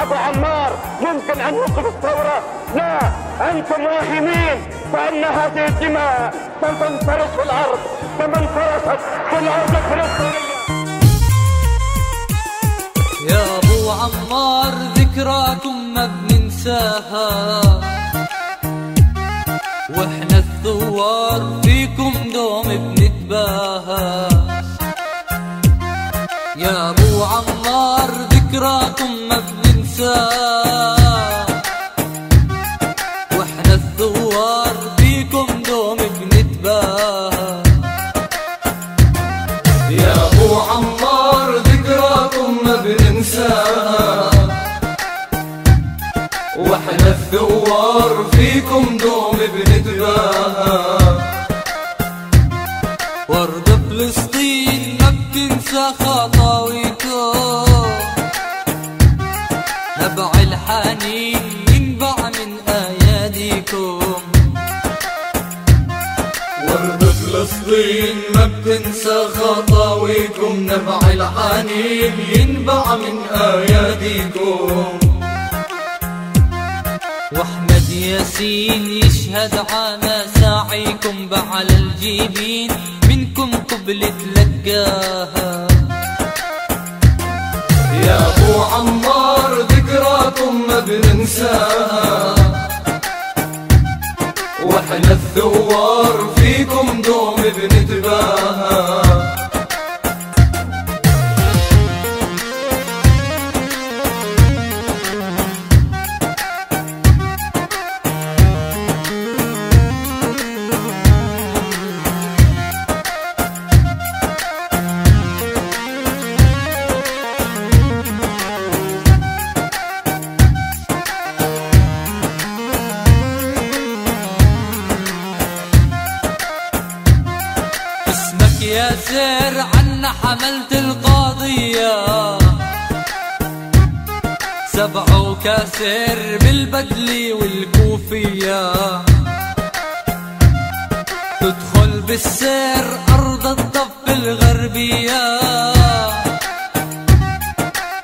ابو عمار يمكن ان نوقف الثورة؟ لا، انتم واهمين، فان هذه الدماء ستنفرش في الارض كما انفرشت في الارض الفلسطينية. يا ابو عمار ذكراكم ما بننساها، واحنا الثوار فيكم دوم بنتباهى. يا ابو عمار ذكراكم ما بننساها، واحنا الثوار فيكم دوم بنتباهى. يا ابو عمار ذكراكم ما بننساها، واحنا الثوار فيكم دوم بنتباهى. ورد فلسطين ما بتنسى خطاويكم، نبع الحنين ينبع من اياديكم. ورد فلسطين ما بتنسى خطاويكم، نبع الحنين ينبع من اياديكم. واحمد ياسين يشهد على سعيكم، بعلى الجبين منكم قبل تلقاها. يا ابو عمار ذكراكم ما بننساها، واحنا الثوار فيكم دوم بنتباهى. يا سير عنا حملت القضية، سبع وكاسر بالبدلي والكوفية. تدخل بالسير أرض الضف الغربية،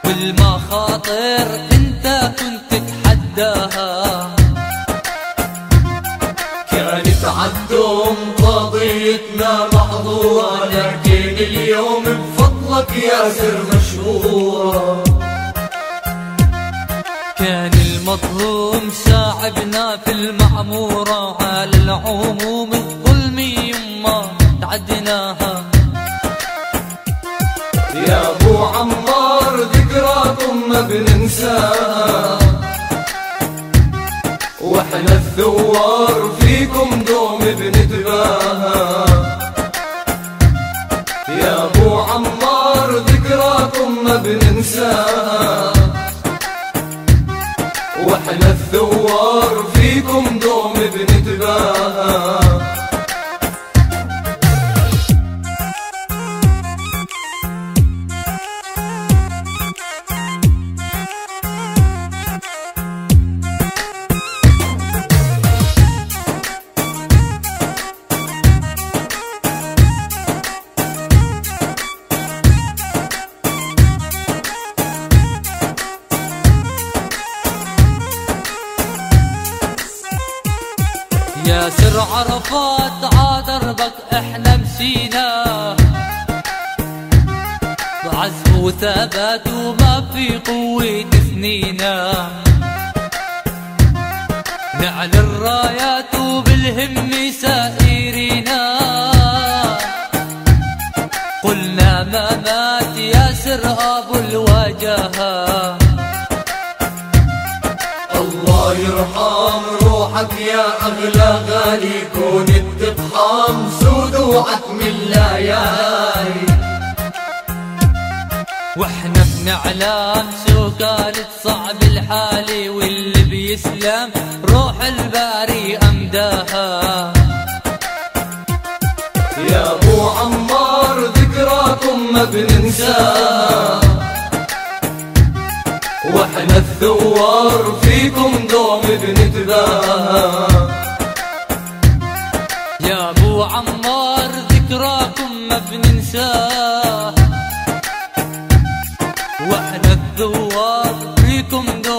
والمخاطر انت كنت تحداها. كانت عالدوم قضيتنا محظورة، لكن اليوم بفضلك ياسر مشهورة. كان المظلوم شاعبنا في المعمورة، على العموم الظلم يما تعدناها. يا ابو عمار ذكراكم ما بننساها، واحنا الثوار فيكم دوم بنتباهى. يا ابو عمار ذكراكم ما بننساها، واحنا الثوار فيكم دوم بنتباهى. ياسر عرفات عادربك احنا مشينا، بعزم وثبات وما في قوة سنينا. نعلى الرايات وبالهم سائرينا، قلنا ما مات ياسر ابو الوجهه. الله يرحم روحك يا أغلى غالي، كونت تطحن سود وعتم الليالي. واحنا بنعلم شو كانت صعب الحالي، واللي بيسلم روح الباري أمداها. يا أبو عمار ذكراكم ما بننساها، واحنا الثوار فيكم دوم بنتباهى. يا ابو عمار ذكراكم ما بننساه، واحنا الثوار فيكم دوم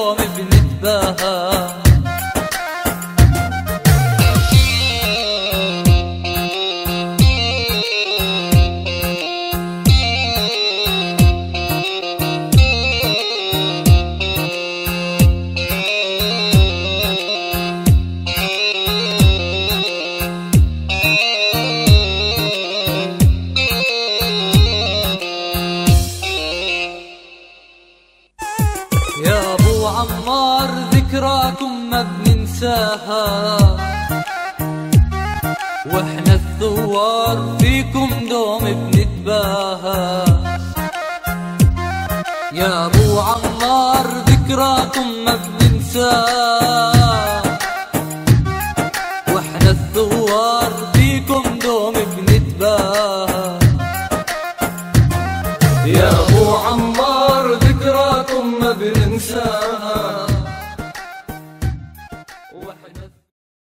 بنتباهى. يا ابو عمار ذكراكم ما بننساها، واحنا الثوار فيكم دوم بنتباهى. يا ابو عمار ذكراكم ما بننساها، واحنا الثوار فيكم دوم بنتباهى. يا ابو عمار ذكراكم ما بننساها،